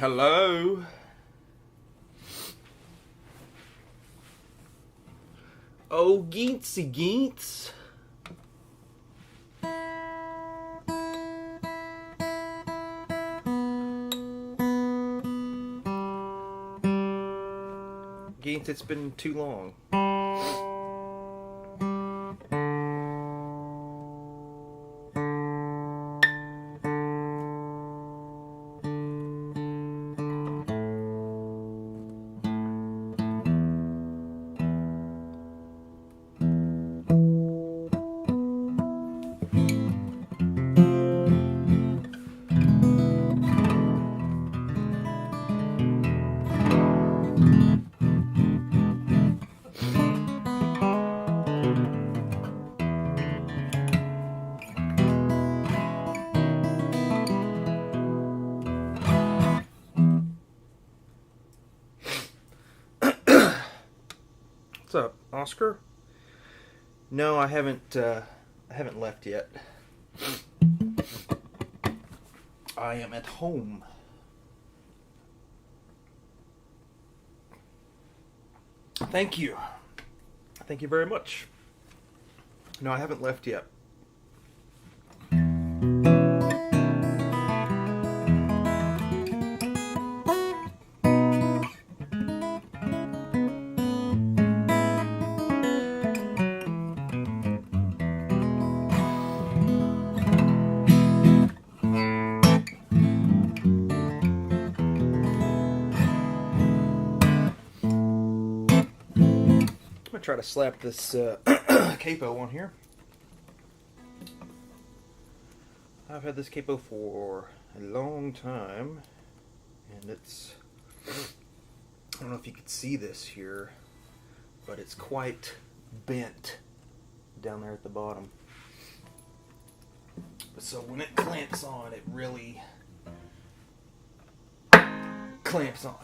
Hello? Oh, Geetsy Geets. Geets, it's been too long. What's up, Oscar? No, I haven't left yet. I am at home. Thank you. Thank you very much. No, I haven't left yet. I'm gonna try to slap this capo on here. I've had this capo for a long time, and it's, I don't know if you can see this here, but it's quite bent down there at the bottom. So when it clamps on, it really clamps on.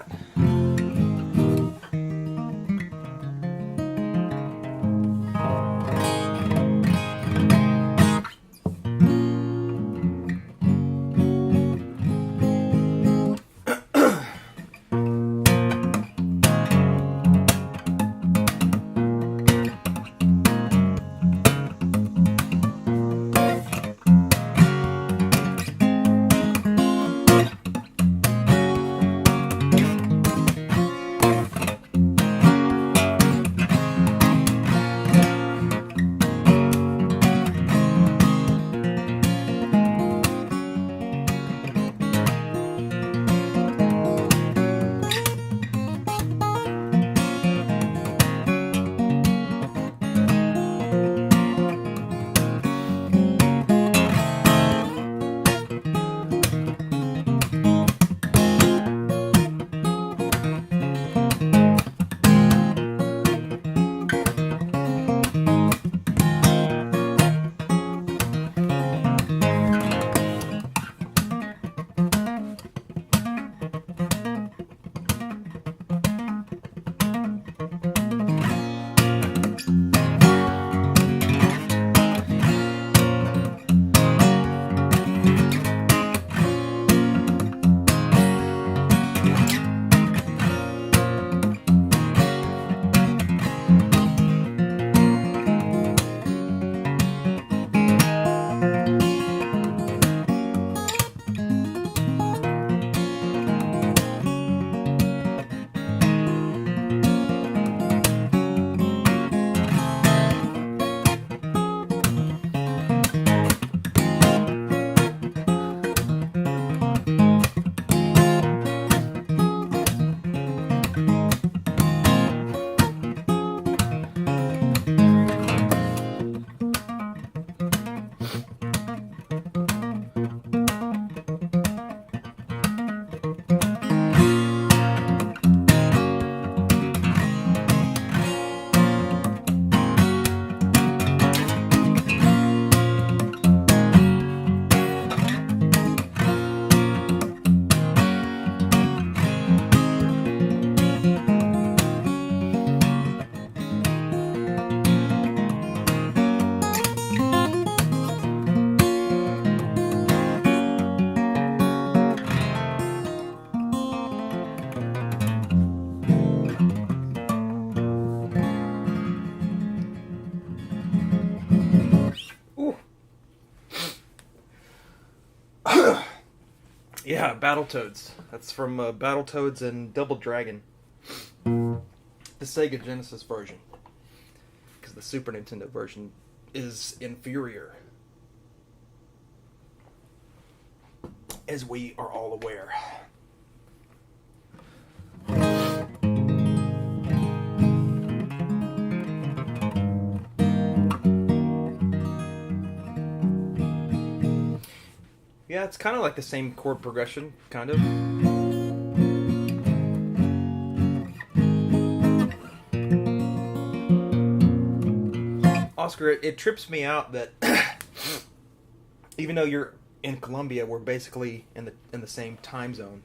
Yeah, Battletoads. That's from Battletoads and Double Dragon. The Sega Genesis version. Because the Super Nintendo version is inferior. As we are all aware. Yeah, it's kind of like the same chord progression, kind of. Oscar, it trips me out that even though you're in Colombia, we're basically in the same time zone.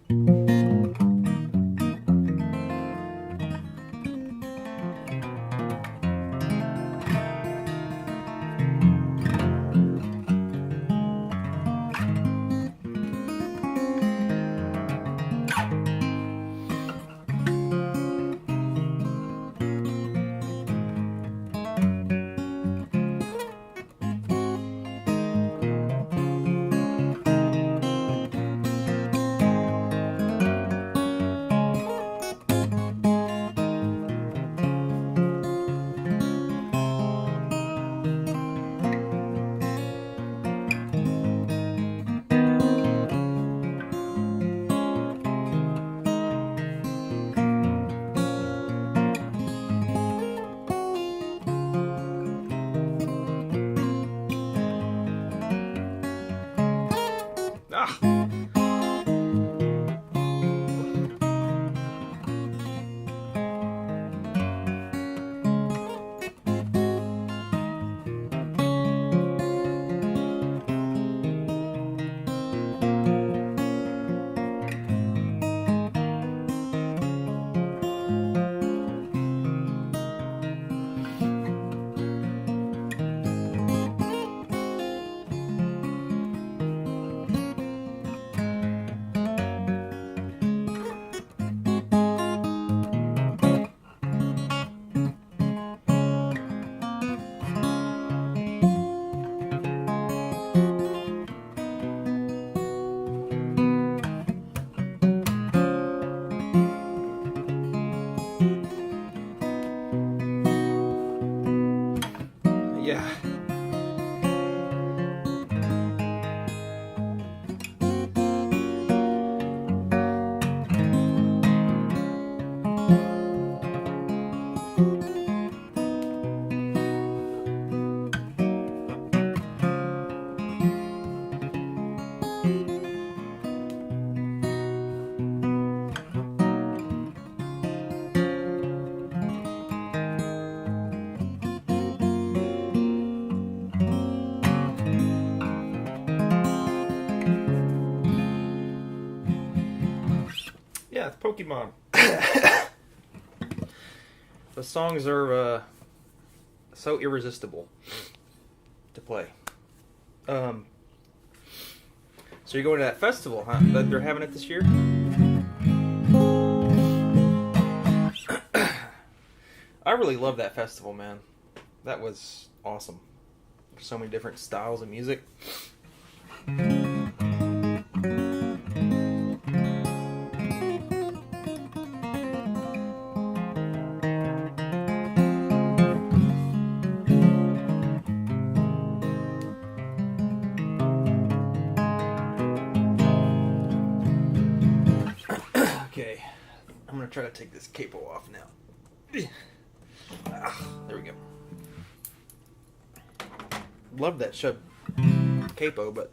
Ah! Yeah. Yeah, it's Pokemon. The songs are so irresistible to play. So you're going to that festival, huh? That they're having it this year? I really love that festival, man. That was awesome. There's so many different styles of music. Okay, I'm gonna try to take this capo off now. There we go. Love that capo, but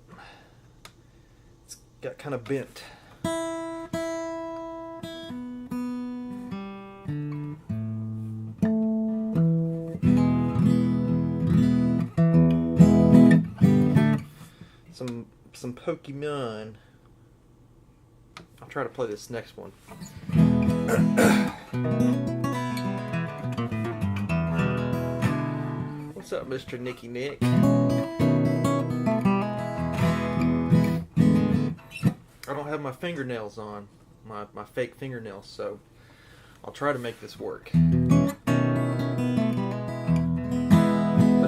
it's got kind of bent. Some Pokemon. I'll try to play this next one. What's up, Mr. Nicky Nick? I don't have my fingernails on, my fake fingernails, so I'll try to make this work. But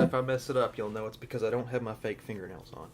if I mess it up, you'll know it's because I don't have my fake fingernails on.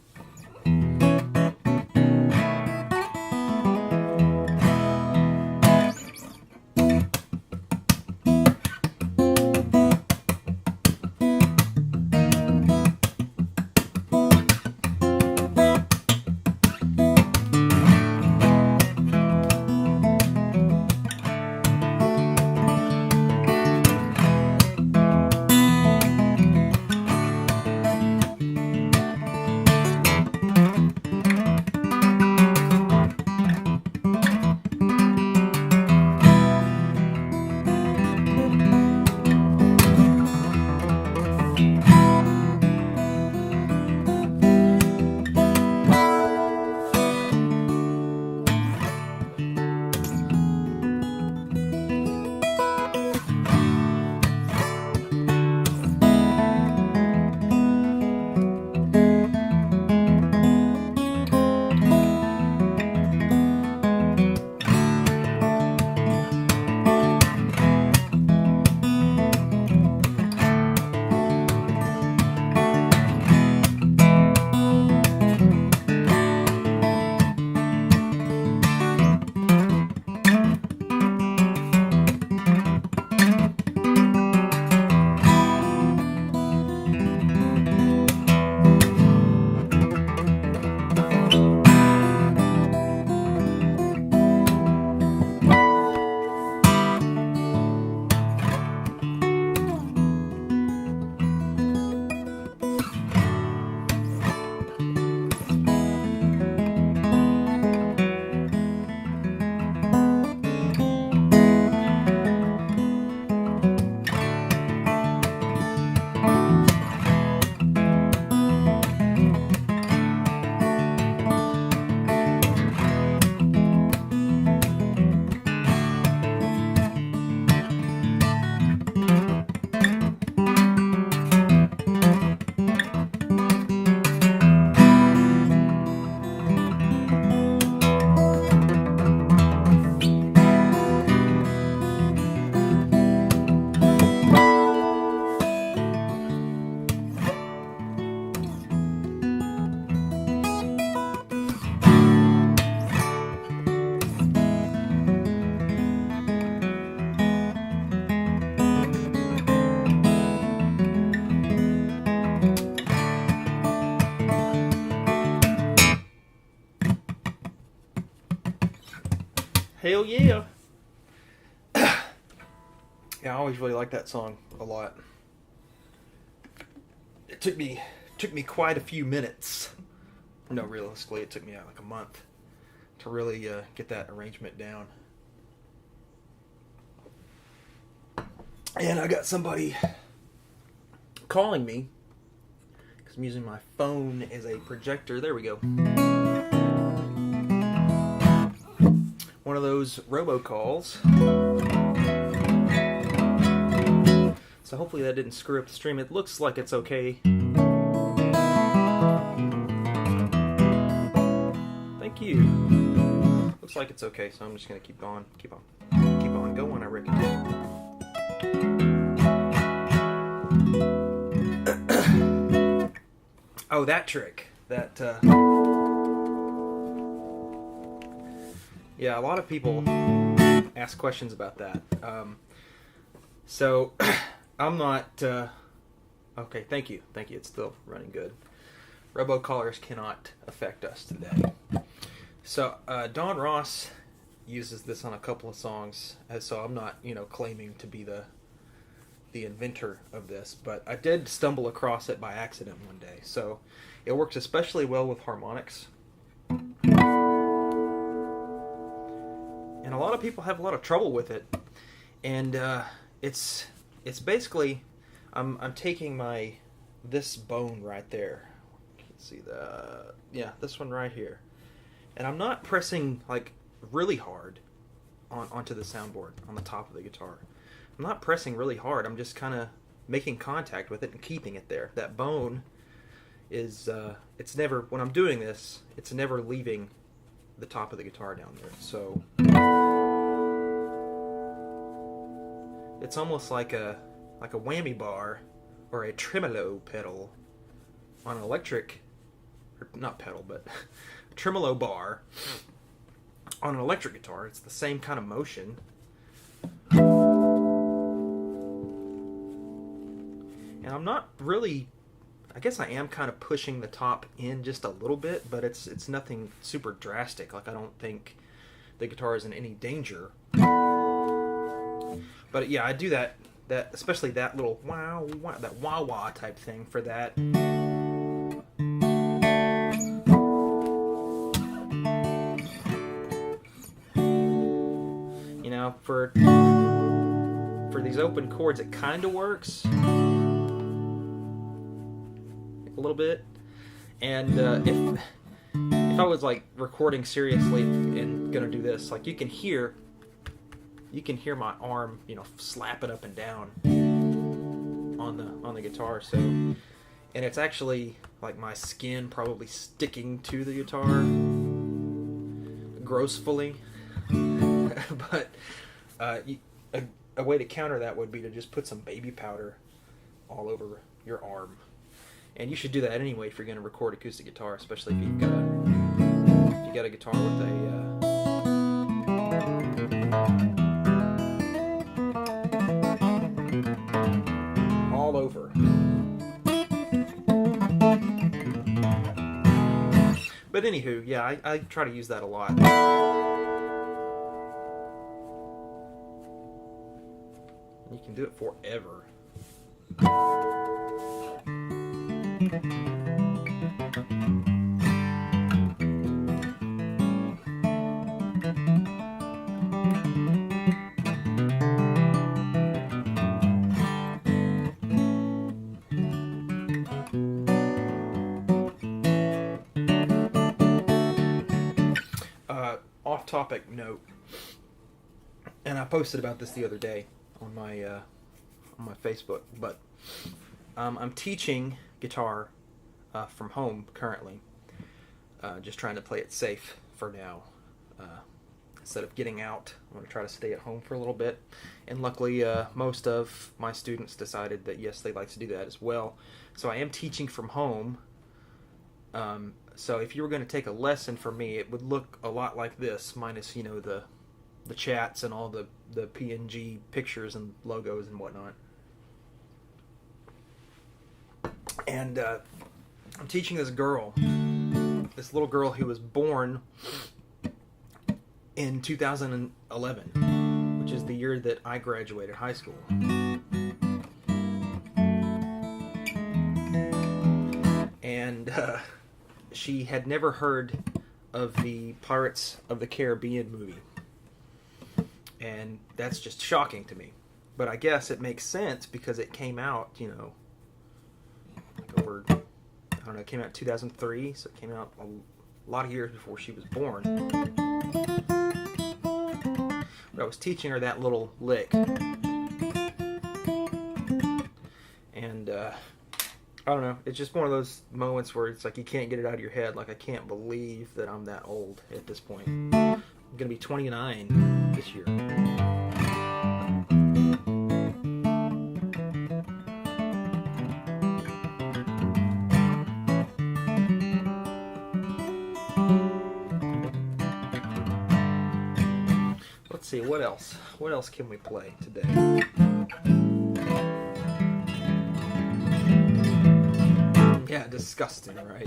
Hell yeah. Yeah, I always really liked that song a lot. It took me quite a few minutes. No, realistically, it took me like a month to really get that arrangement down. And I got somebody calling me because I'm using my phone as a projector. There we go. One of those robocalls. So hopefully that didn't screw up the stream. It looks like it's okay. Thank you. Looks like it's okay, so I'm just gonna keep on going, I reckon. Oh, that trick. That yeah, a lot of people ask questions about that. So I'm not okay, thank you. It's still running good. Robocallers cannot affect us today. So Don Ross uses this on a couple of songs, so I'm not, claiming to be the inventor of this, but I did stumble across it by accident one day. So it works especially well with harmonics. And a lot of people have a lot of trouble with it. And it's basically I'm taking this bone right there. You can see this one right here. And I'm not pressing like really hard onto the soundboard on the top of the guitar. I'm not pressing really hard. I'm just kind of making contact with it and keeping it there. That bone is it's never, when I'm doing this, it's never leaving the top of the guitar down there. So it's almost like a whammy bar or a tremolo pedal on an electric, or not pedal, but a tremolo bar on an electric guitar. It's the same kind of motion. And I'm not really, I guess I am kind of pushing the top in just a little bit, but it's nothing super drastic. Like, I don't think the guitar is in any danger. But yeah, I do that especially that little wow, that wah wah type thing for that. For these open chords, it kind of works a little bit. And if I was like recording seriously and gonna do this, like you can hear my arm, slapping up and down on the guitar. So, and it's actually like my skin probably sticking to the guitar grossfully. But a way to counter that would be to just put some baby powder all over your arm. And you should do that anyway if you're going to record acoustic guitar, especially if you got a guitar with all over. But anywho, yeah, I try to use that a lot. You can do it forever. Off-topic note, and I posted about this the other day on my Facebook, but I'm teaching guitar from home currently, just trying to play it safe for now. Instead of getting out, I'm going to try to stay at home for a little bit, and luckily most of my students decided that yes, they'd like to do that as well. So I am teaching from home. So if you were going to take a lesson from me, it would look a lot like this, minus the chats and all the PNG pictures and logos and whatnot. And I'm teaching this little girl who was born in 2011, which is the year that I graduated high school. And she had never heard of the Pirates of the Caribbean movie. And that's just shocking to me. But I guess it makes sense because it came out, like over, it came out in 2003, so it came out a lot of years before she was born. But I was teaching her that little lick. And, I don't know, it's just one of those moments where it's like you can't get it out of your head. Like, I can't believe that I'm that old at this point. I'm going to be 29 this year. Let's see, what else? What else can we play today? Yeah, disgusting, right?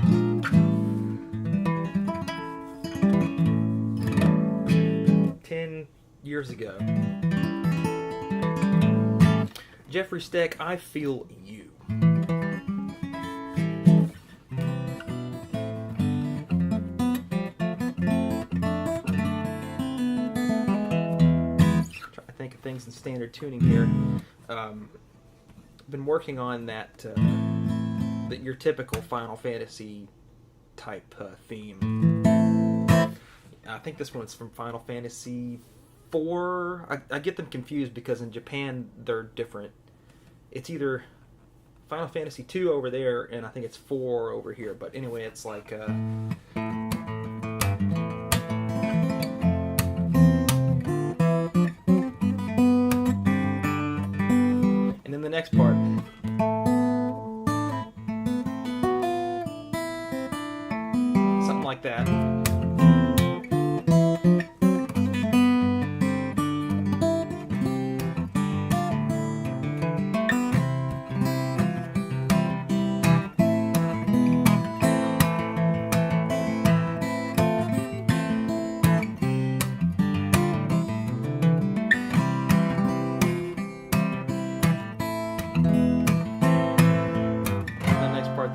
Years ago. Jeffrey Steck, I Feel You. Trying to think of things in standard tuning here. Been working on that your typical Final Fantasy type theme. I think this one's from Final Fantasy 4. I get them confused because in Japan they're different. It's either Final Fantasy 2 over there and I think it's 4 over here. But anyway, it's like and then the next part. Something like that.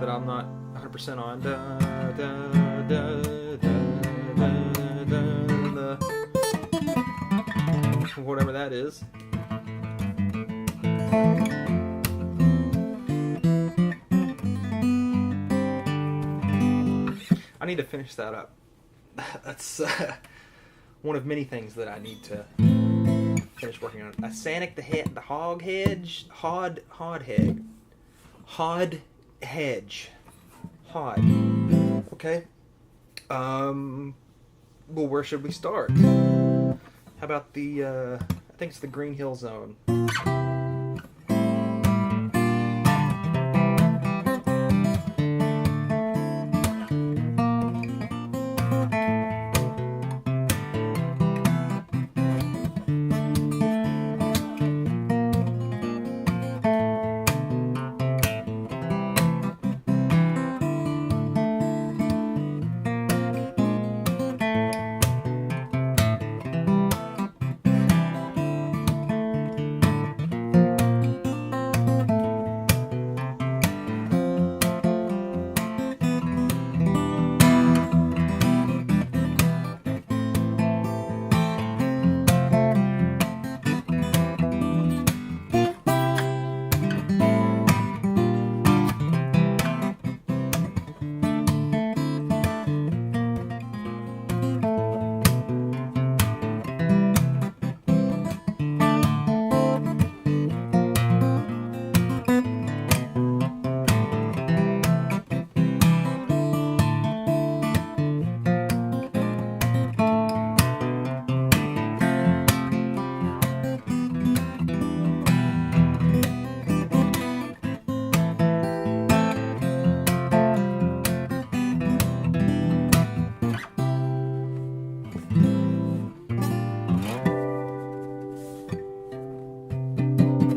That I'm not 100% on. Whatever that is. I need to finish that up. That's one of many things that I need to finish working on. A Sanic the Hog Hedge, Hod Hedge. Okay. Well, where should we start? How about the, I think it's the Green Hill Zone.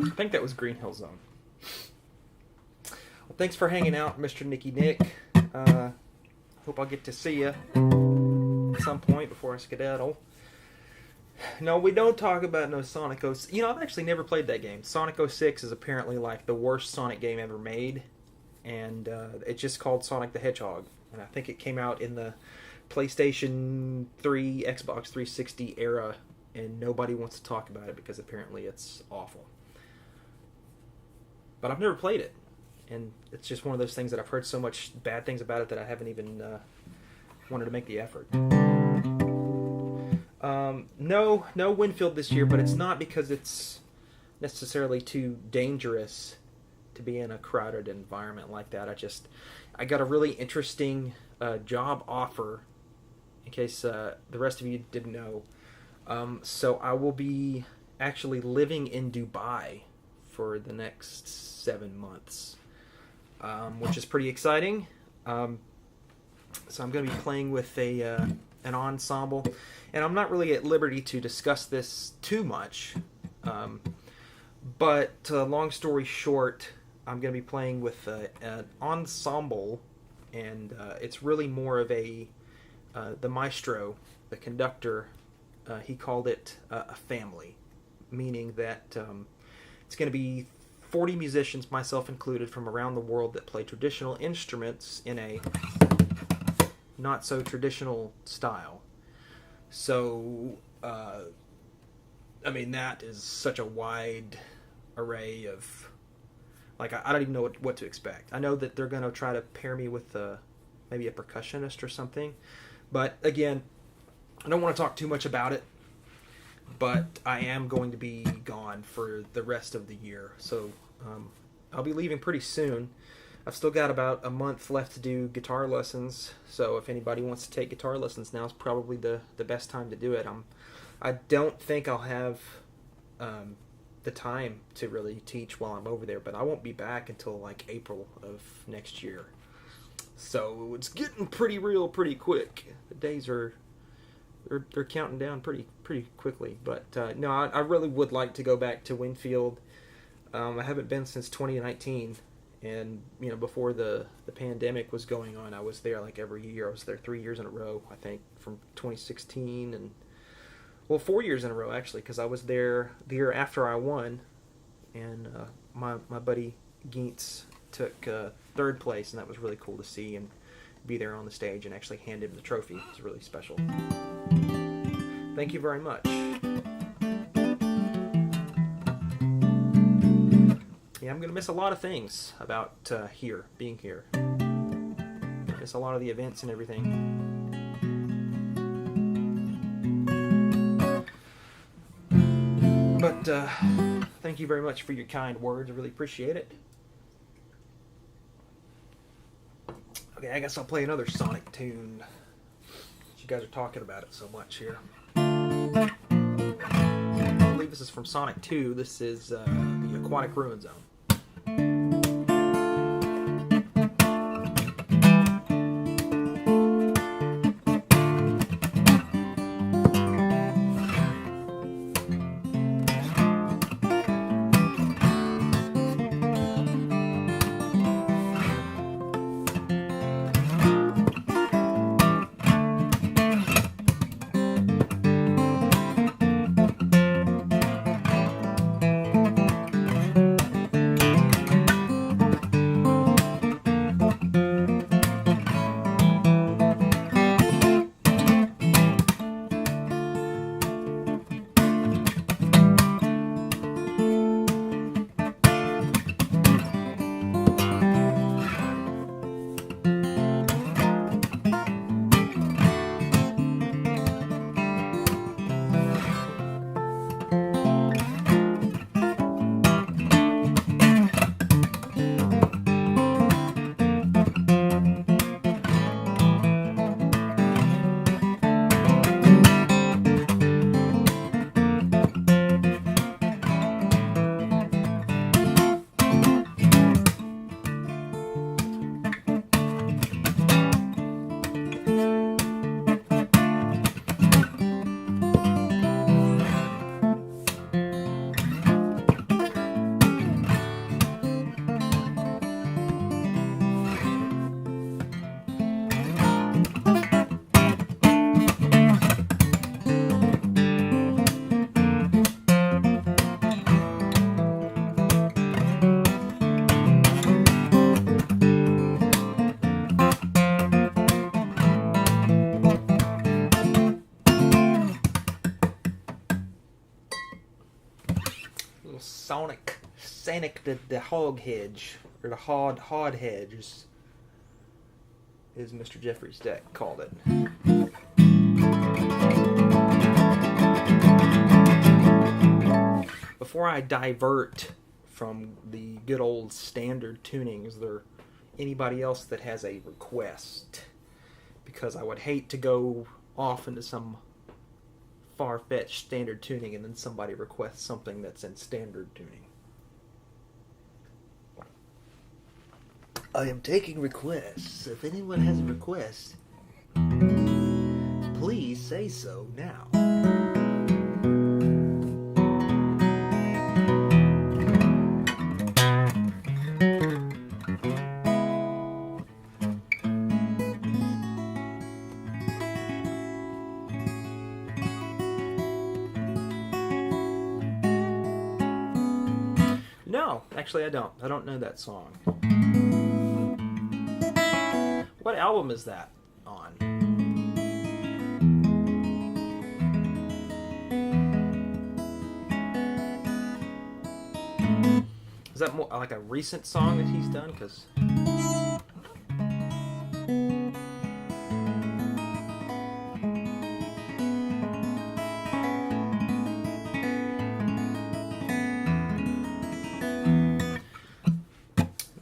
I think that was Green Hill Zone. Well, thanks for hanging out, Mr. Nicky Nick. Hope I'll get to see you at some point before I skedaddle. No, we don't talk about no Sonic 06. You know, I've actually never played that game. Sonic 06 is apparently like the worst Sonic game ever made, and it's just called Sonic the Hedgehog. And I think it came out in the PlayStation 3, Xbox 360 era, and nobody wants to talk about it because apparently it's awful. But I've never played it, and it's just one of those things that I've heard so much bad things about it that I haven't even wanted to make the effort. No Winfield this year, but it's not because it's necessarily too dangerous to be in a crowded environment like that. I got a really interesting job offer, in case the rest of you didn't know. So I will be actually living in Dubai for the next 7 months, which is pretty exciting. So I'm going to be playing with an ensemble, and I'm not really at liberty to discuss this too much. But long story short, I'm going to be playing with an ensemble, and it's really more of the maestro, the conductor, he called it a family, meaning that it's going to be 40 musicians, myself included, from around the world that play traditional instruments in a not so traditional style. So, that is such a wide array of, like, I don't even know what to expect. I know that they're going to try to pair me with maybe a percussionist or something, but again, I don't want to talk too much about it, but I am going to be gone for the rest of the year, so I'll be leaving pretty soon. I've still got about a month left to do guitar lessons, so if anybody wants to take guitar lessons, now is probably the best time to do it. I don't think I'll have the time to really teach while I'm over there, but I won't be back until like April of next year. So it's getting pretty real pretty quick. The days they're counting down pretty quickly. But no, I really would like to go back to Winfield. I haven't been since 2019. And, before the pandemic was going on, I was there like every year. I was there 3 years in a row, I think, from 2016 and, 4 years in a row, actually, because I was there the year after I won, and my buddy Geentz took third place, and that was really cool to see and be there on the stage and actually hand him the trophy. It was really special. Thank you very much. Yeah, I'm going to miss a lot of things about being here. I miss a lot of the events and everything. But thank you very much for your kind words. I really appreciate it. Okay, I guess I'll play another Sonic tune. You guys are talking about it so much here. I believe this is from Sonic 2. This is the Aquatic Ruin Zone. Panic the Hog Hedge, or the Hod Hedge, is Mr. Jeffries' deck called it. Before I divert from the good old standard tuning, is there anybody else that has a request? Because I would hate to go off into some far-fetched standard tuning and then somebody requests something that's in standard tuning. I am taking requests. If anyone has a request, please say so now. No, actually I don't. I don't know that song. What album is that on? Is that more like a recent song that he's done? Because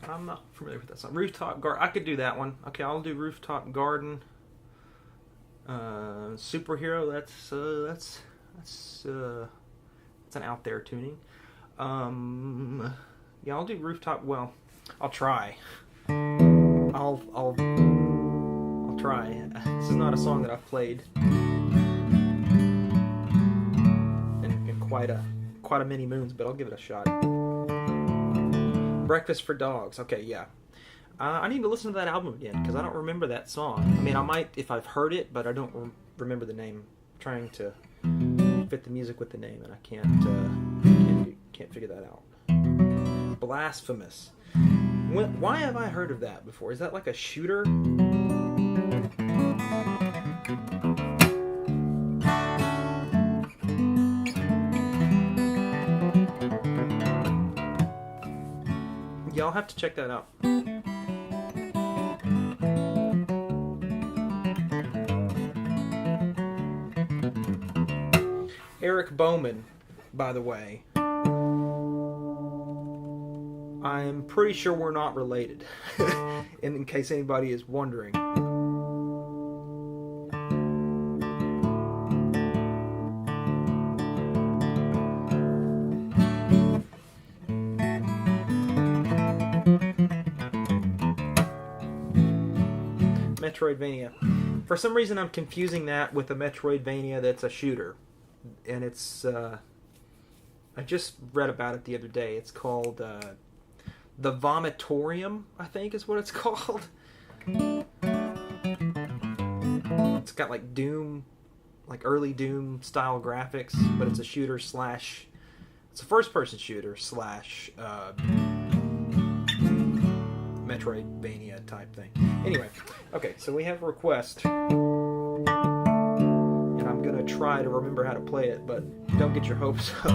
I'm not familiar with that song. Rooftop Garden. I could do that one. Okay, I'll do Rooftop Garden. Superhero. That's an out there tuning. Yeah, I'll do Rooftop. Well, I'll try. I'll try. This is not a song that I've played in quite a many moons, but I'll give it a shot. Breakfast for Dogs. Okay, yeah. I need to listen to that album again because I don't remember that song. I mean, I might if I've heard it, but I don't remember the name. I'm trying to fit the music with the name, and I can't figure that out. Blasphemous. Why have I heard of that before? Is that like a shooter? Yeah, I'll have to check that out. Eric Bowman, by the way. I'm pretty sure we're not related, in case anybody is wondering. Metroidvania. For some reason I'm confusing that with a Metroidvania that's a shooter. And it's, I just read about it the other day. It's called, The Vomitorium, I think is what it's called. It's got like Doom, like early Doom style graphics, but it's a shooter slash, it's a first person shooter slash, Metroidvania type thing. Anyway, okay, so we have a request. And I'm gonna try to remember how to play it, but don't get your hopes up.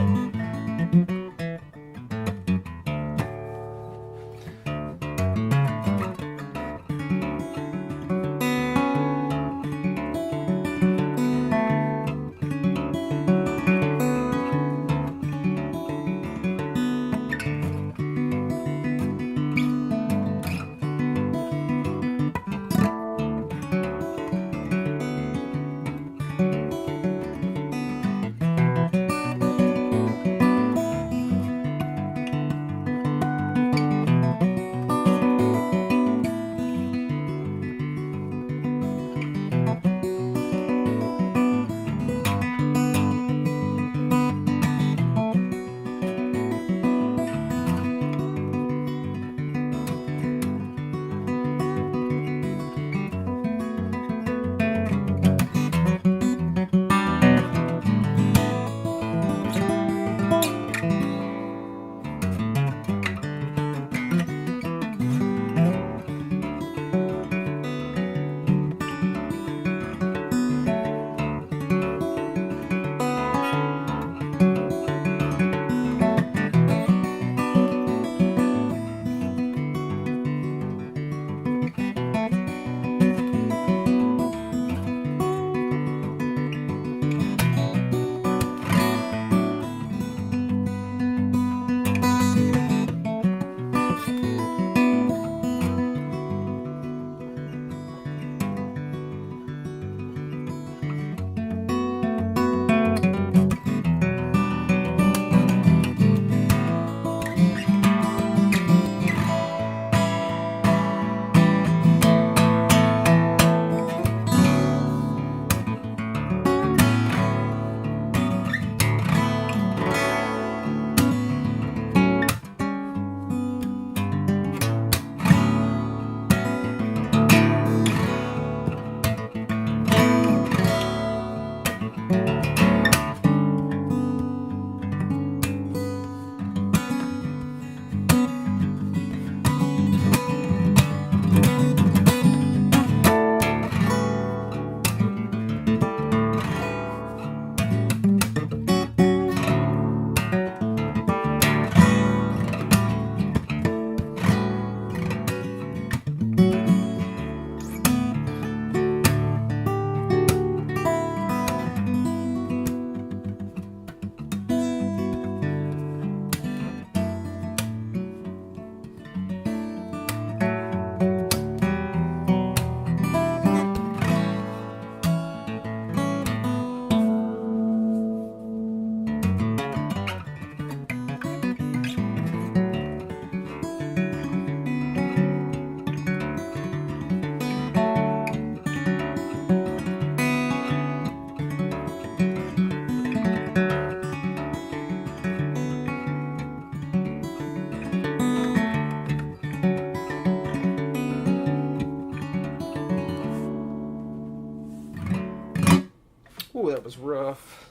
rough.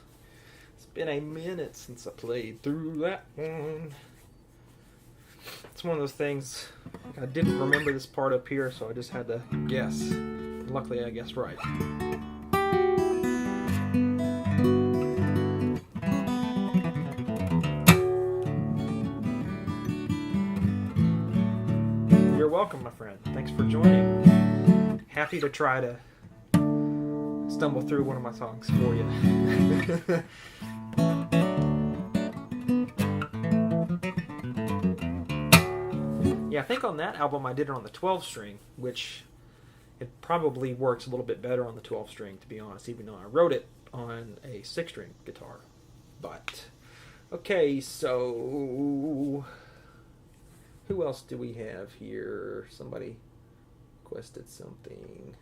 It's been a minute since I played through that one. It's one of those things, I didn't remember this part up here, so I just had to guess. Luckily, I guessed right. You're welcome, my friend. Thanks for joining. Happy to try to stumble through one of my songs for you. Yeah, I think on that album I did it on the 12 string, which it probably works a little bit better on the 12 string, to be honest, even though I wrote it on a 6 string guitar. But, okay, so who else do we have here? Somebody requested something.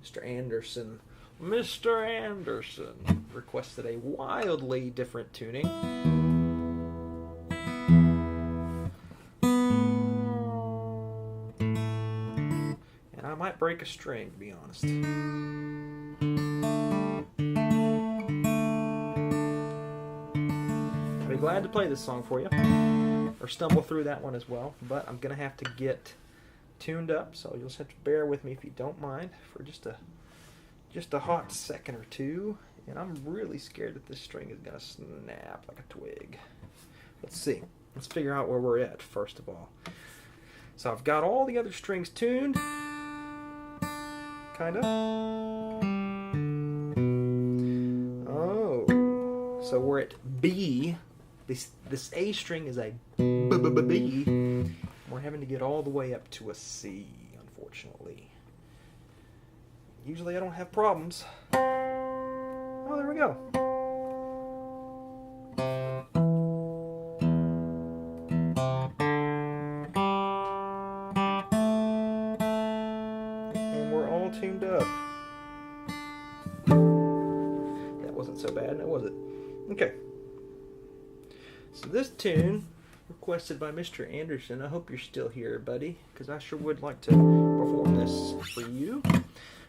Mr. Anderson. Mr. Anderson requested a wildly different tuning. And I might break a string, to be honest. I'd be glad to play this song for you, or stumble through that one as well, but I'm going to have to get tuned up, so you'll just have to bear with me if you don't mind for just a hot second or two. And I'm really scared that this string is going to snap like a twig. Let's see. Let's figure out where we're at, first of all. So I've got all the other strings tuned. Kind of. Oh. So we're at B. This A string is a B. We're having to get all the way up to a C, unfortunately. Usually I don't have problems. Oh, there we go. And we're all tuned up. That wasn't so bad, now was it? Okay. So this tune, requested by Mr. Anderson. I hope you're still here, buddy, because I sure would like to perform this for you.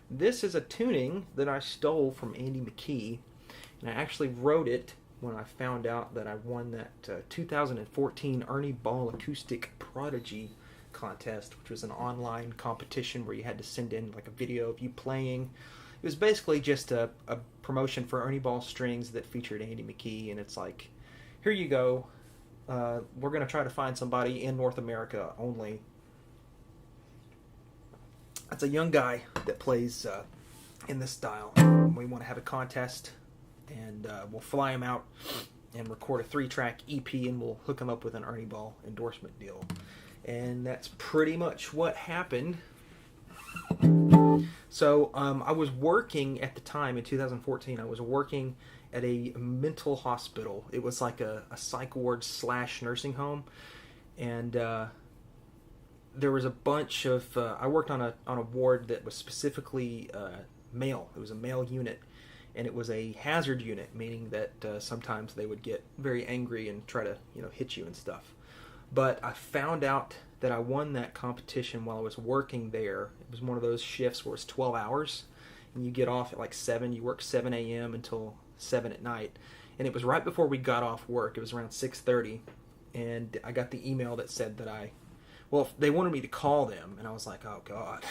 This is a tuning that I stole from Andy McKee, and I actually wrote it when I found out that I won that 2014 Ernie Ball Acoustic Prodigy contest, which was an online competition where you had to send in like a video of you playing. It was basically just a promotion for Ernie Ball strings that featured Andy McKee, and it's like, here you go. We're going to try to find somebody in North America only. It's a young guy that plays in this style. We want to have a contest, and we'll fly him out and record a 3-track EP, and we'll hook him up with an Ernie Ball endorsement deal. And that's pretty much what happened. So I was working at the time in 2014. I was working at a mental hospital. It was like a psych ward / nursing home, and there was a bunch of. I worked on a ward that was specifically male. It was a male unit, and it was a hazard unit, meaning that sometimes they would get very angry and try to hit you and stuff. But I found out that I won that competition while I was working there. It was one of those shifts where it's 12 hours, and you get off at like 7. You work 7 a.m. until 7 at night, and it was right before we got off work. It was around 6:30, and I got the email that said that they wanted me to call them, and I was like, oh god.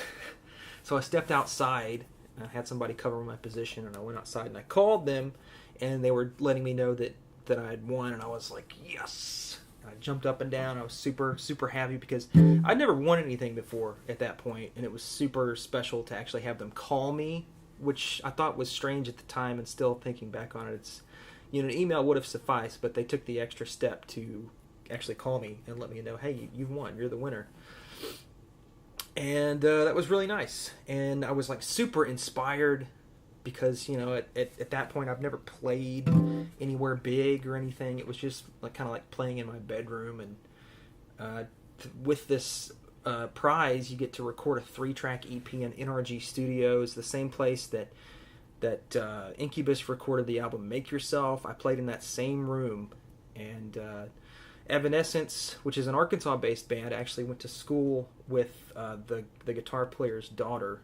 So I stepped outside, and I had somebody cover my position, and I went outside and I called them, and they were letting me know that I had won, and I was like, yes. And I jumped up and down. I was super, super happy because I'd never won anything before at that point, and it was super special to actually have them call me, which I thought was strange at the time, and still thinking back on it, it's, an email would have sufficed, but they took the extra step to actually call me and let me know, hey, you've won, you're the winner. And that was really nice, and I was like super inspired because at that point I've never played anywhere big or anything. It was just like kind of like playing in my bedroom, and with this prize you get to record a 3-track EP in NRG Studios, the same place that Incubus recorded the album Make Yourself. I played in that same room, and Evanescence, which is an Arkansas-based band, actually went to school with the guitar player's daughter,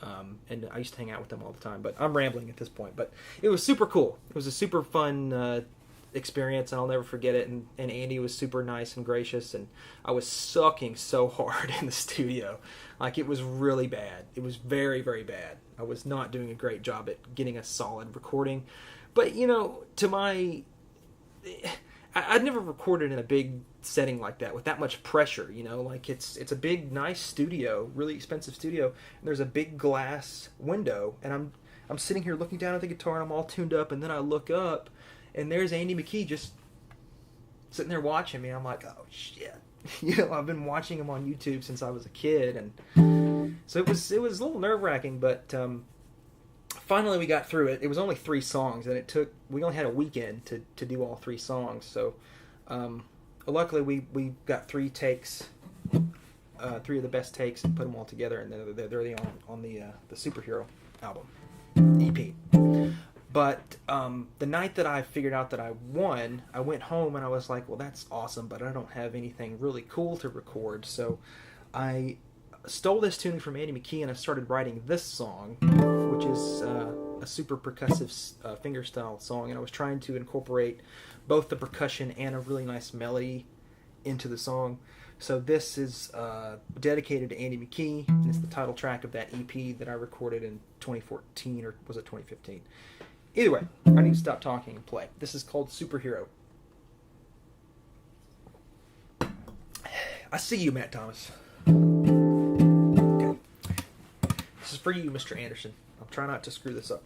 And I used to hang out with them all the time. But I'm rambling at this point. But it was super cool. It was a super fun experience, and I'll never forget it. And Andy was super nice and gracious, and I was sucking so hard in the studio. Like, it was really bad. It was very, very bad. I was not doing a great job at getting a solid recording. But, you know, I'd never recorded in a big setting like that with that much pressure, you know, like it's a big, nice studio, really expensive studio, and there's a big glass window, and I'm sitting here looking down at the guitar, and I'm all tuned up, and then I look up, and there's Andy McKee just sitting there watching me. I'm like, oh shit. You know, I've been watching him on YouTube since I was a kid, and so it was a little nerve-wracking, but finally we got through it. It was only 3 songs, and we only had a weekend to do all 3 songs, so luckily we got 3 takes, 3 of the best takes, and put them all together, and they're on the Superhero album, EP. But the night that I figured out that I won, I went home and I was like, well, that's awesome, but I don't have anything really cool to record. So I stole this tuning from Andy McKee, and I started writing this song, which is a super percussive fingerstyle song. And I was trying to incorporate both the percussion and a really nice melody into the song. So this is dedicated to Andy McKee, and it's the title track of that EP that I recorded in 2014, or was it 2015? Either way, I need to stop talking and play. This is called Superhero. I see you, Matt Thomas. Okay. This is for you, Mr. Anderson. I'll try not to screw this up.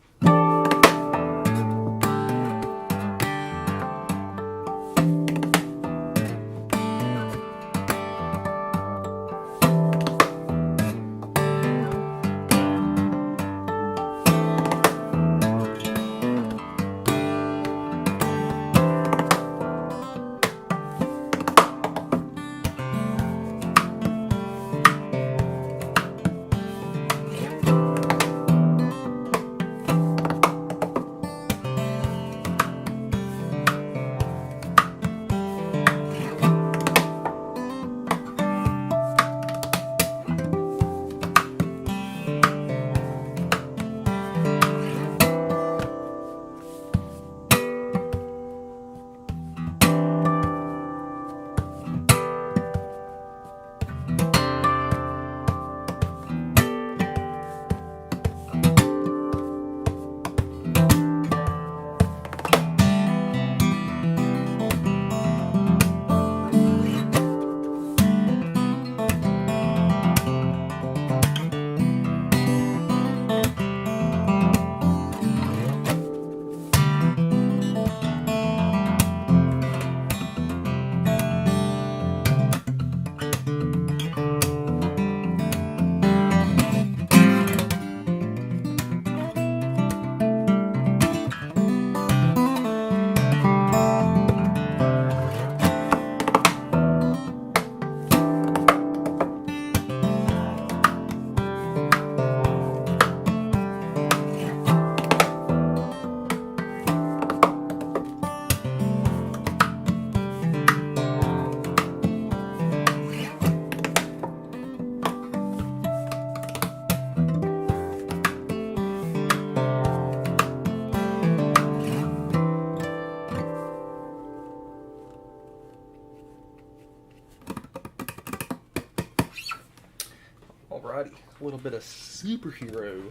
Alrighty, a little bit of Superhero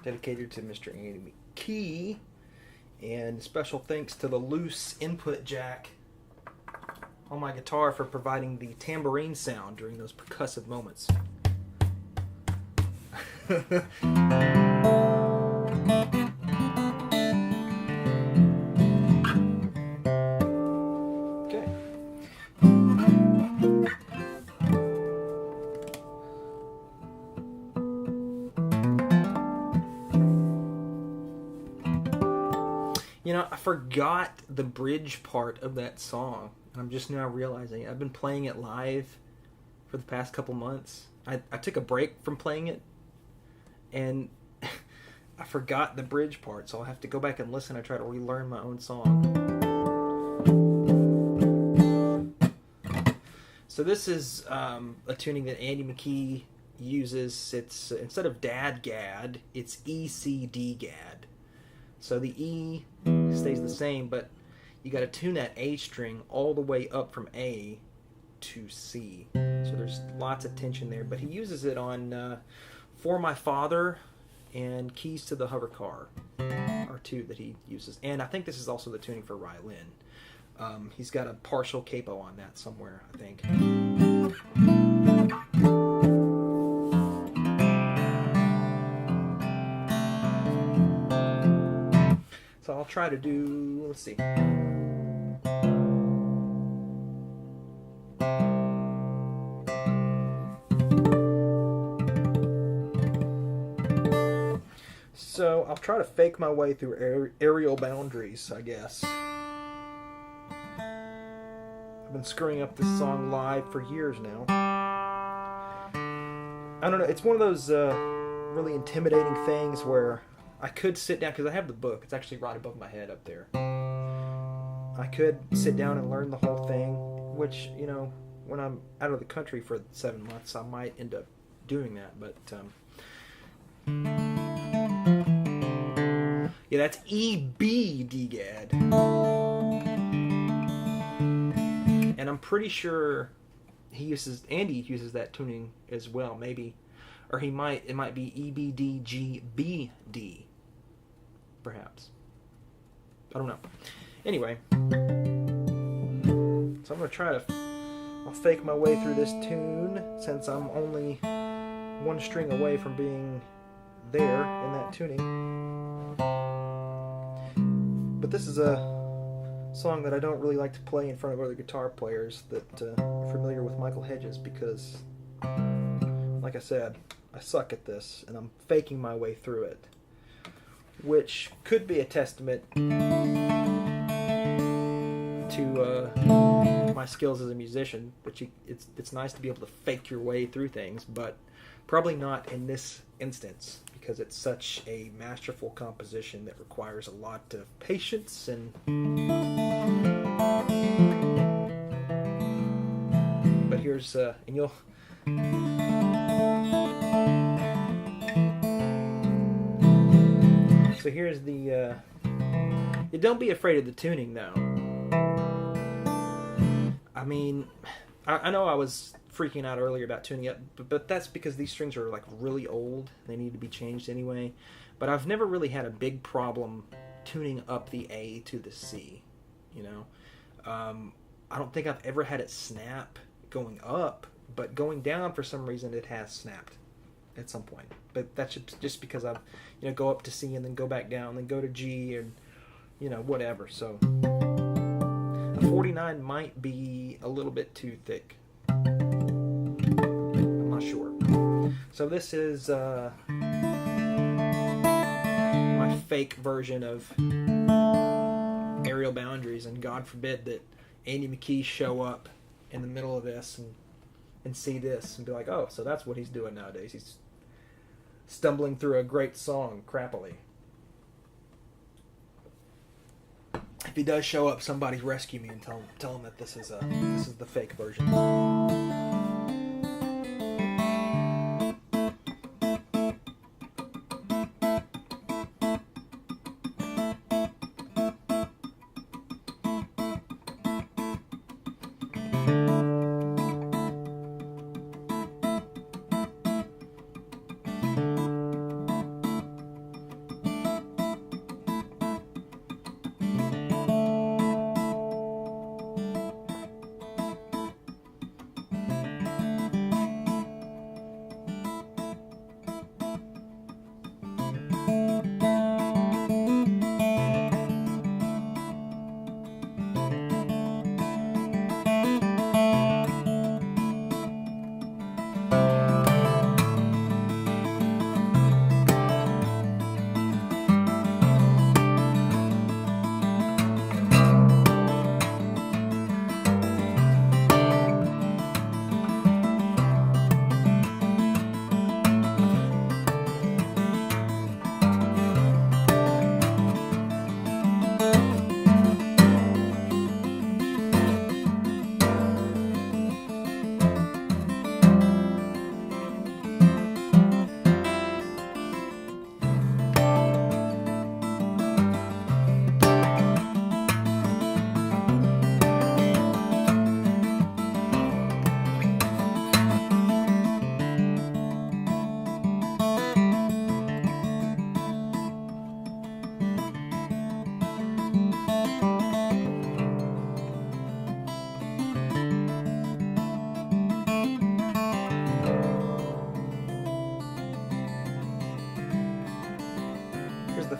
dedicated to Mr. Andy McKee, and special thanks to the loose input jack on my guitar for providing the tambourine sound during those percussive moments. Okay. You know, I forgot the bridge part of that song, and I'm just now realizing it. I've been playing it live for the past couple months. I took a break from playing it, and I forgot the bridge part, so I'll have to go back and listen. I try to relearn my own song. So this is a tuning that Andy McKee uses its instead of DAD-GAD, it's EC-D-GAD. So the E stays the same, but you got to tune that A string all the way up from A to C. So there's lots of tension there. But he uses it on For My Father and Keys to the Hover Car are two that he uses. And I think this is also the tuning for Rylin. He's got a partial capo on that somewhere, I think. So I'll try to do, let's see. So I'll try to fake my way through Aerial Boundaries, I guess. I've been screwing up this song live for years now. I don't know, it's one of those really intimidating things where I could sit down, because I have the book. It's actually right above my head up there. I could sit down and learn the whole thing, which, you know, when I'm out of the country for 7 months, I might end up doing that. But, yeah, that's E-B-D-GAD. And I'm pretty sure Andy uses that tuning as well, maybe. Or it might be E-B-D-G-B-D. Perhaps. I don't know. Anyway. So I'm going to try to... I'll fake my way through this tune, since I'm only one string away from being there in that tuning. But this is a song that I don't really like to play in front of other guitar players that are familiar with Michael Hedges, because, like I said, I suck at this, and I'm faking my way through it. Which could be a testament to my skills as a musician. But it's nice to be able to fake your way through things, but probably not in this instance, because it's such a masterful composition that requires a lot of patience and... But here's, and you'll... So here's the, don't be afraid of the tuning, though. I mean, I know I was freaking out earlier about tuning up, but that's because these strings are, like, really old. They need to be changed anyway. But I've never really had a big problem tuning up the A to the C, you know? I don't think I've ever had it snap going up, but going down, for some reason, it has snapped at some point. But that's just because I've, you know, go up to C and then go back down, then go to G, and, you know, whatever. So a 49 might be a little bit too thick. I'm not sure. So this is my fake version of Aerial Boundaries, and God forbid that Andy McKee show up in the middle of this and see this and be like, oh, so that's what he's doing nowadays. He's stumbling through a great song crappily. If he does show up, somebody rescue me and tell him that this is the fake version.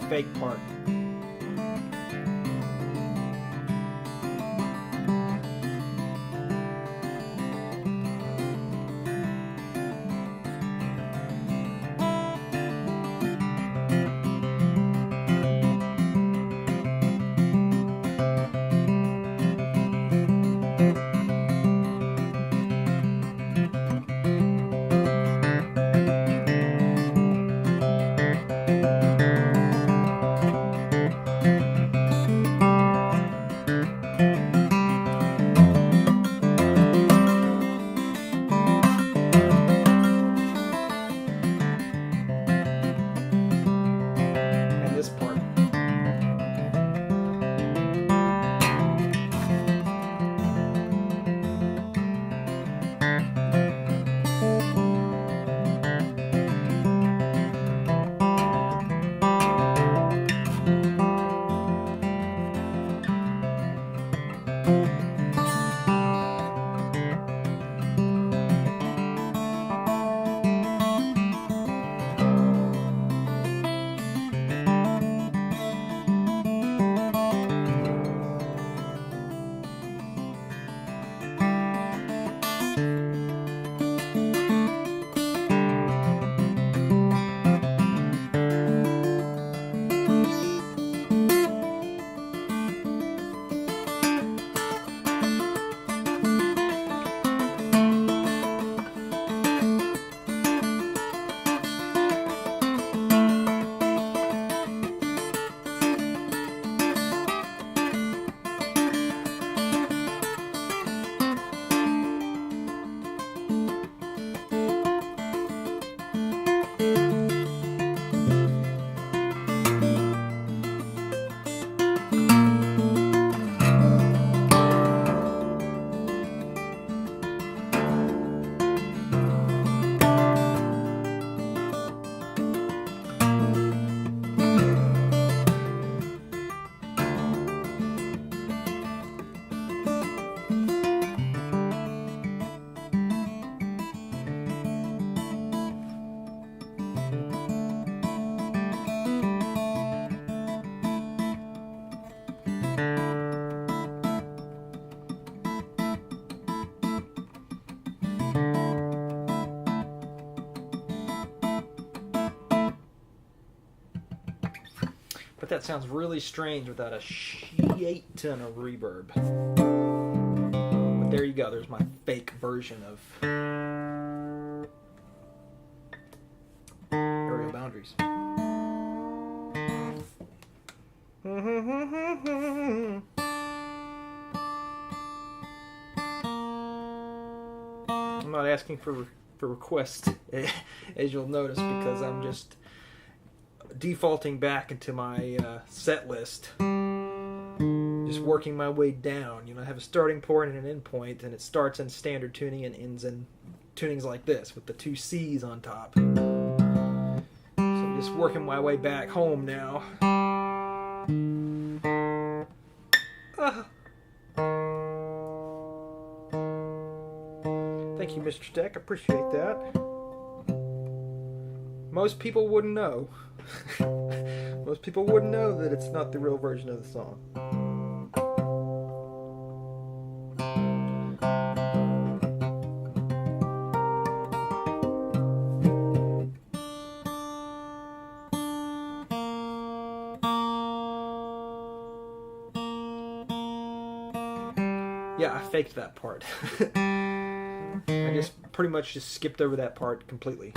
fake part. And this part. But that sounds really strange without a shit ton of reverb. But there you go. There's my fake version of Aerial Boundaries. I'm not asking for requests, as you'll notice, because I'm just defaulting back into my set list, just working my way down. You know, I have a starting point and an end point, and it starts in standard tuning and ends in tunings like this with the two C's on top. So I'm just working my way back home now. Thank you, Mr. Tech. I appreciate that. Most people wouldn't know. Most people wouldn't know that it's not the real version of the song. Yeah, I faked that part. I just pretty much just skipped over that part completely.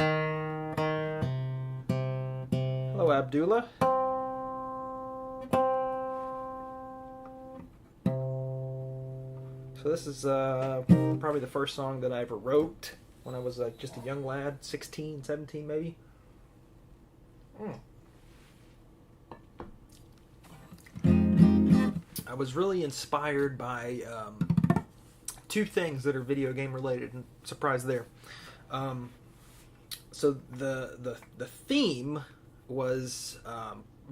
Hello, Abdullah. So this is probably the first song that I ever wrote when I was just a young lad, 16, 17 maybe. I was really inspired by two things that are video game related, and surprise there. So the theme was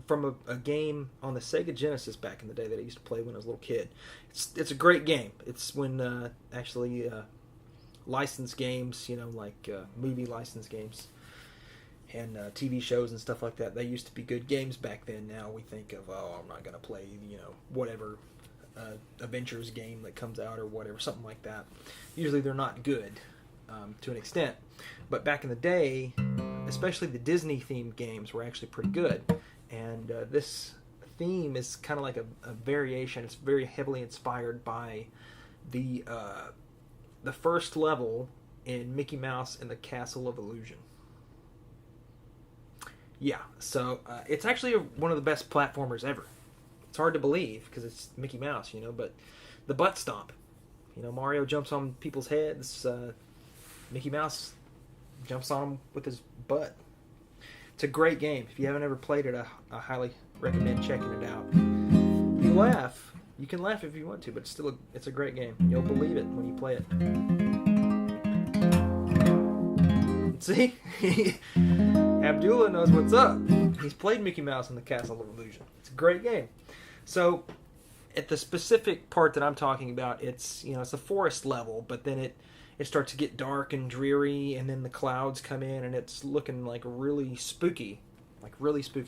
from a game on the Sega Genesis back in the day that I used to play when I was a little kid. It's a great game. It's when actually licensed games, you know, like movie licensed games. and TV shows and stuff like that. They used to be good games back then. Now we think of, oh, I'm not going to play, whatever Adventures game that comes out or whatever, something like that. Usually they're not good to an extent. But back in the day, especially the Disney-themed games were actually pretty good. And this theme is kind of like a variation. It's very heavily inspired by the first level in Mickey Mouse and the Castle of Illusion. Yeah, so it's actually one of the best platformers ever. It's hard to believe because it's Mickey Mouse, but the butt stomp. Mario jumps on people's heads. Mickey Mouse jumps on them with his butt. It's a great game. If you haven't ever played it, I highly recommend checking it out. You laugh. You can laugh if you want to, but it's a great game. You'll believe it when you play it. See? Abdullah knows what's up. He's played Mickey Mouse in the Castle of Illusion. It's a great game. So, at the specific part that I'm talking about, it's it's a forest level, but then it starts to get dark and dreary, and then the clouds come in, and it's looking like really spooky,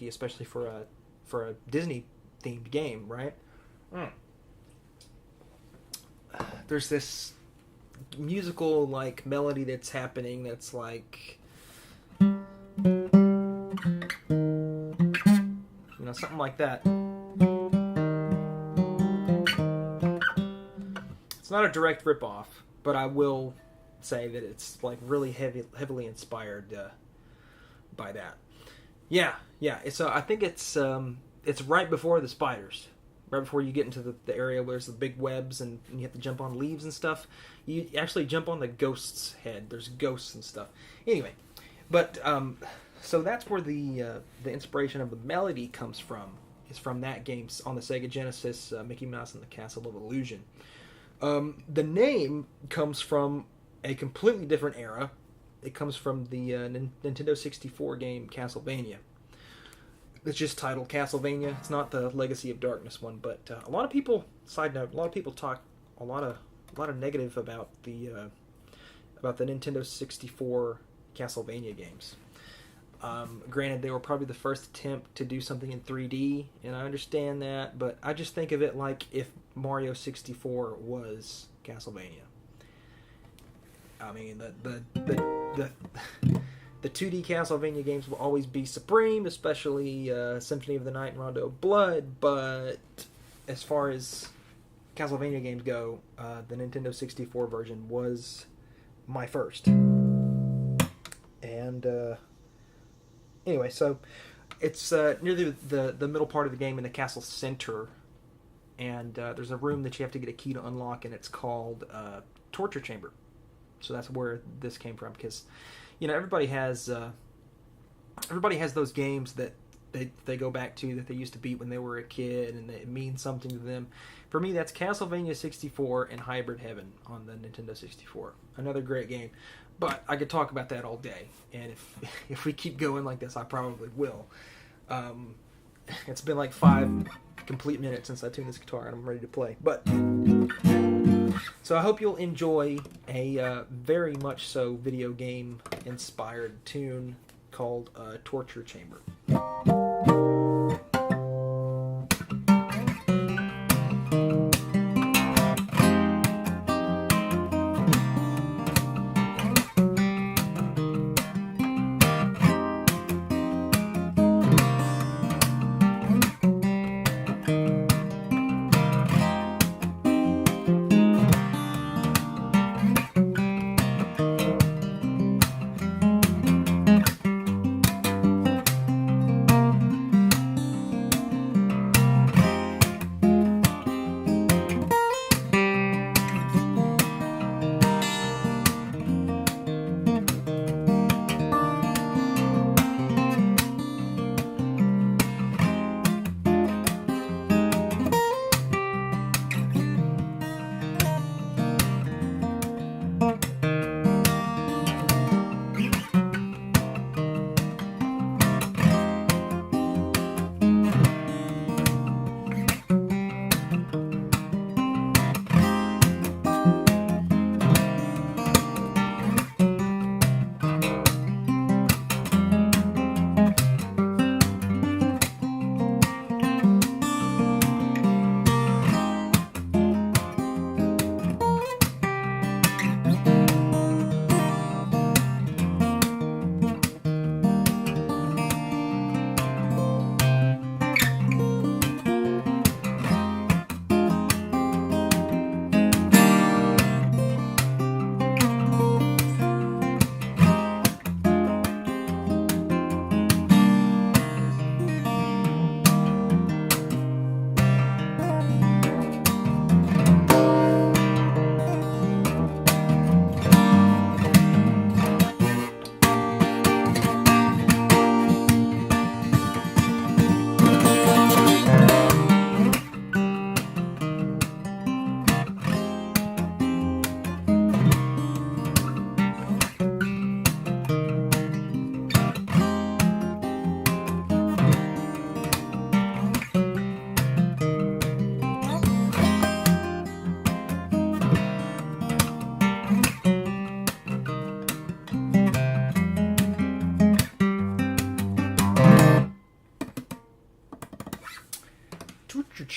especially for a Disney themed game, right? There's this musical melody that's happening that's like something like that. It's not a direct ripoff, but I will say that it's really heavily inspired by that. Yeah. So I think it's right before the spiders, right before you get into the area where there's the big webs and you have to jump on leaves and stuff. You actually jump on the ghost's head. There's ghosts and stuff. Anyway, but so that's where the inspiration of the melody comes from. Is from that game on the Sega Genesis, Mickey Mouse and the Castle of Illusion. The name comes from a completely different era. It comes from the Nintendo 64 game Castlevania. It's just titled Castlevania. It's not the Legacy of Darkness one, but a lot of people. Side note: a lot of people talk a lot of negative about the Nintendo 64 Castlevania games. Granted, they were probably the first attempt to do something in 3D, and I understand that, but I just think of it like if Mario 64 was Castlevania. I mean, the 2D Castlevania games will always be supreme, especially Symphony of the Night and Rondo of Blood, but as far as Castlevania games go, the Nintendo 64 version was my first. And anyway, so it's near the middle part of the game in the castle center, and there's a room that you have to get a key to unlock, and it's called Torture Chamber. So that's where this came from, because everybody has those games that they go back to that they used to beat when they were a kid, and it means something to them. For me, that's Castlevania 64 and Hybrid Heaven on the Nintendo 64. Another great game. But I could talk about that all day, and if we keep going like this, I probably will. It's been like 5 complete minutes since I tuned this guitar, and I'm ready to play. But so I hope you'll enjoy a very much so video game inspired tune called Torture Chamber.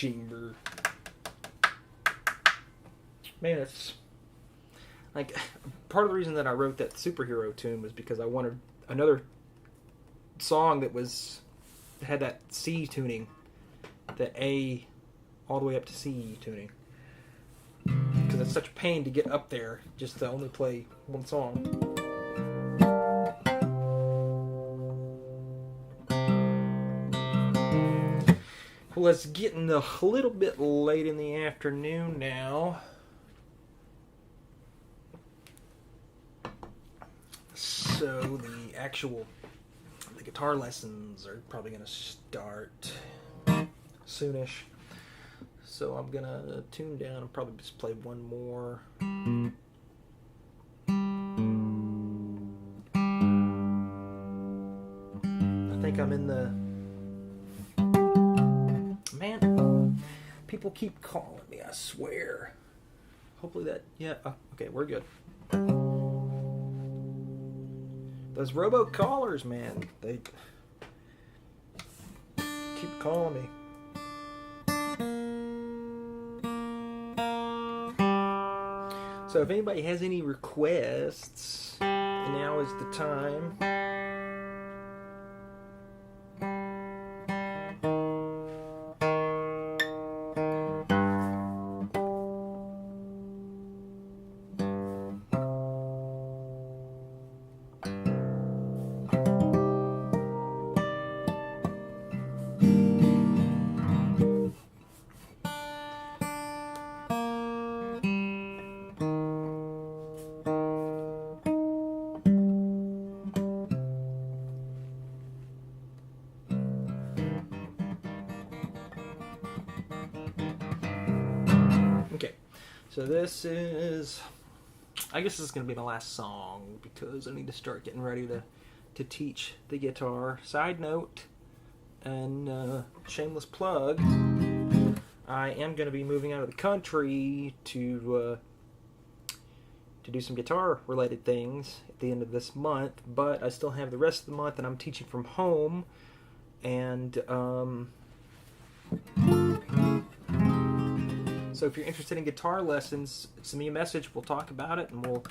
chamber. Man, it's like part of the reason that I wrote that superhero tune was because I wanted another song that had that C tuning, the A all the way up to C tuning, because it's such a pain to get up there just to only play one song. Well, it's getting a little bit late in the afternoon now. So the guitar lessons are probably going to start soonish. So I'm going to tune down and probably just play one more. I think I'm in the... Man, people keep calling me, I swear. Hopefully that... Yeah, okay, we're good. Those robocallers, man, they keep calling me. So if anybody has any requests, now is the time. So this is, I guess this is going to be the last song because I need to start getting ready to teach the guitar. Side note, and shameless plug, I am going to be moving out of the country to do some guitar related things at the end of this month, but I still have the rest of the month and I'm teaching from home, and so if you're interested in guitar lessons, send me a message. We'll talk about it, and we'll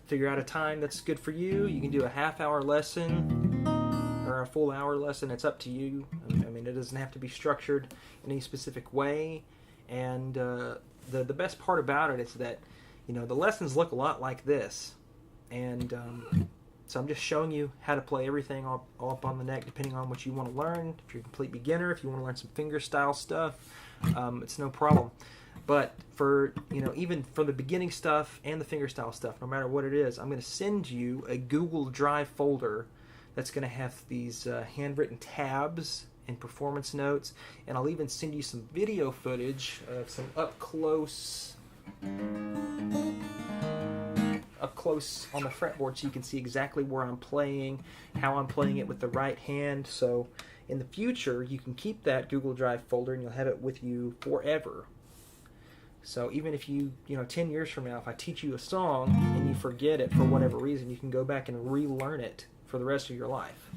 figure out a time that's good for you. You can do a half-hour lesson or a full-hour lesson. It's up to you. I mean, it doesn't have to be structured in any specific way. And the best part about it is that, you know, the lessons look a lot like this. And so I'm just showing you how to play everything all up on the neck, depending on what you want to learn. If you're a complete beginner, if you want to learn some finger-style stuff, it's no problem. But for, you know, even for the beginning stuff and the fingerstyle stuff, no matter what it is, I'm going to send you a Google Drive folder that's going to have these handwritten tabs and performance notes, and I'll even send you some video footage of some up close on the fretboard, so you can see exactly where I'm playing, how I'm playing it with the right hand. So in the future, you can keep that Google Drive folder and you'll have it with you forever. So even if you 10 years from now, if I teach you a song and you forget it for whatever reason, you can go back and relearn it for the rest of your life.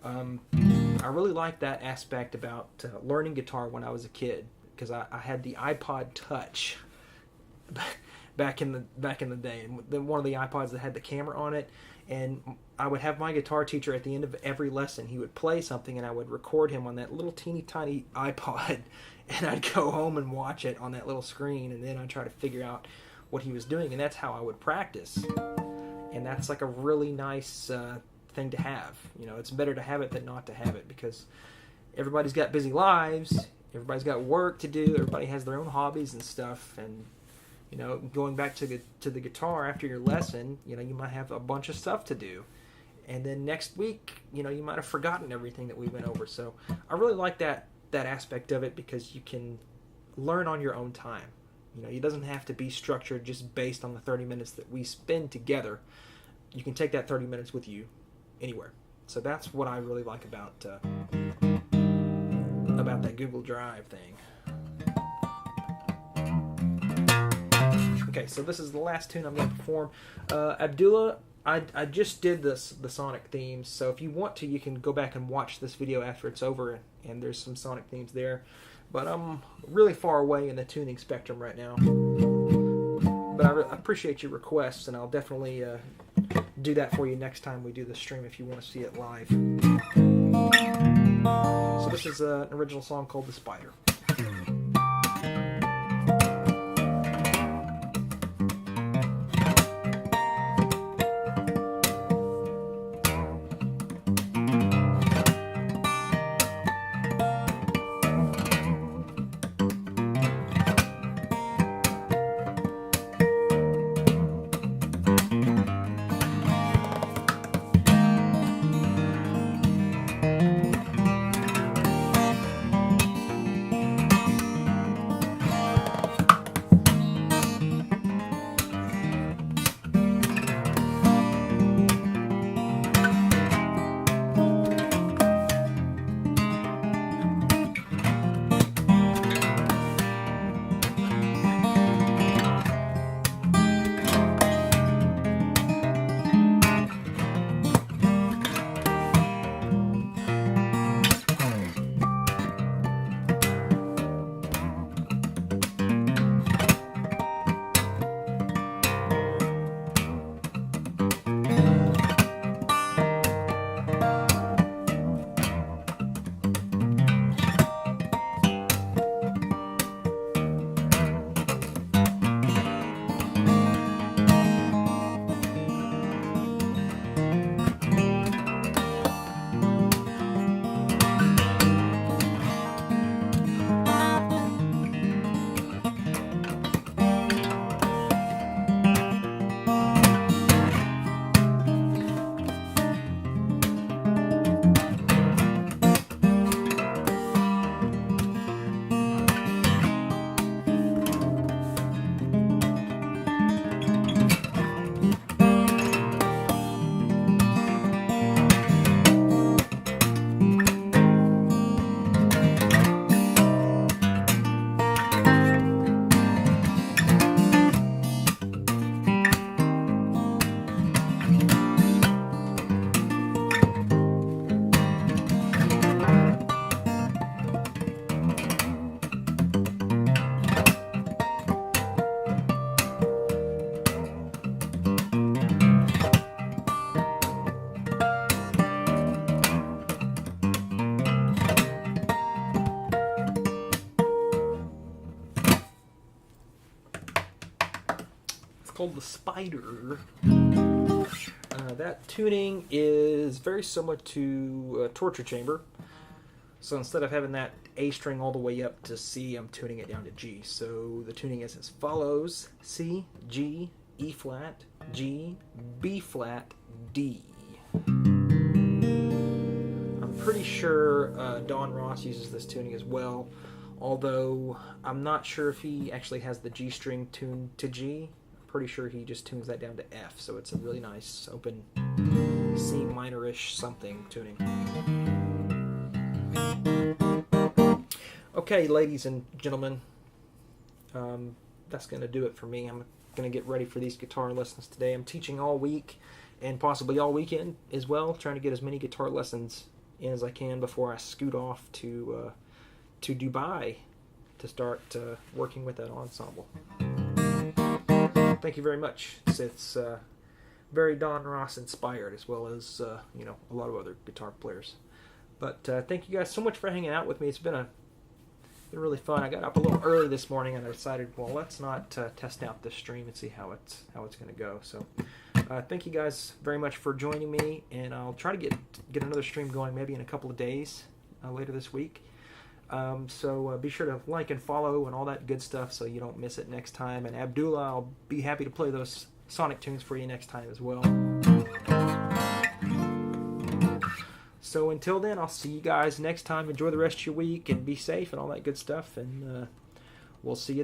I really like that aspect about learning guitar when I was a kid, because I had the iPod Touch back in the day, and then one of the iPods that had the camera on it, and I would have my guitar teacher at the end of every lesson. He would play something, and I would record him on that little teeny tiny iPod. And I'd go home and watch it on that little screen, and then I'd try to figure out what he was doing, and that's how I would practice. And that's like a really nice thing to have. You know, it's better to have it than not to have it, because everybody's got busy lives, everybody's got work to do, everybody has their own hobbies and stuff, and, you know, going back to the guitar after your lesson, you know, you might have a bunch of stuff to do. And then next week, you know, you might have forgotten everything that we went over. So I really like that aspect of it, because you can learn on your own time. You know, it doesn't have to be structured just based on the 30 minutes that we spend together. You can take that 30 minutes with you anywhere. So that's what I really like about that Google Drive thing. Okay, so this is the last tune I'm going to perform. Abdullah, I just did the Sonic themes, so if you want to, you can go back and watch this video after it's over, and there's some Sonic themes there. but I'm really far away in the tuning spectrum right now. But I appreciate your requests, and I'll definitely do that for you next time we do the stream if you want to see it live. So this is an original song called The Spider. Called The Spider. That tuning is very similar to Torture Chamber. So instead of having that A string all the way up to C, I'm tuning it down to G. So the tuning is as follows: C, G, E flat, G, B flat, D. I'm pretty sure Don Ross uses this tuning as well, although I'm not sure if he actually has the G string tuned to G. Pretty sure he just tunes that down to F, so it's a really nice open C minor-ish something tuning. Okay, ladies and gentlemen, that's going to do it for me. I'm going to get ready for these guitar lessons today. I'm teaching all week and possibly all weekend as well, trying to get as many guitar lessons in as I can before I scoot off to Dubai to start working with that ensemble. Thank you very much. It's very Don Ross inspired, as well as a lot of other guitar players. But thank you guys so much for hanging out with me. It's been really fun. I got up a little early this morning and I decided, well, let's not test out this stream and see how it's going to go. So thank you guys very much for joining me, and I'll try to get another stream going maybe in a couple of days later this week. So be sure to like and follow and all that good stuff so you don't miss it next time. And Abdullah, I'll be happy to play those Sonic tunes for you next time as well. So until then, I'll see you guys next time. Enjoy the rest of your week and be safe and all that good stuff. And we'll see you then.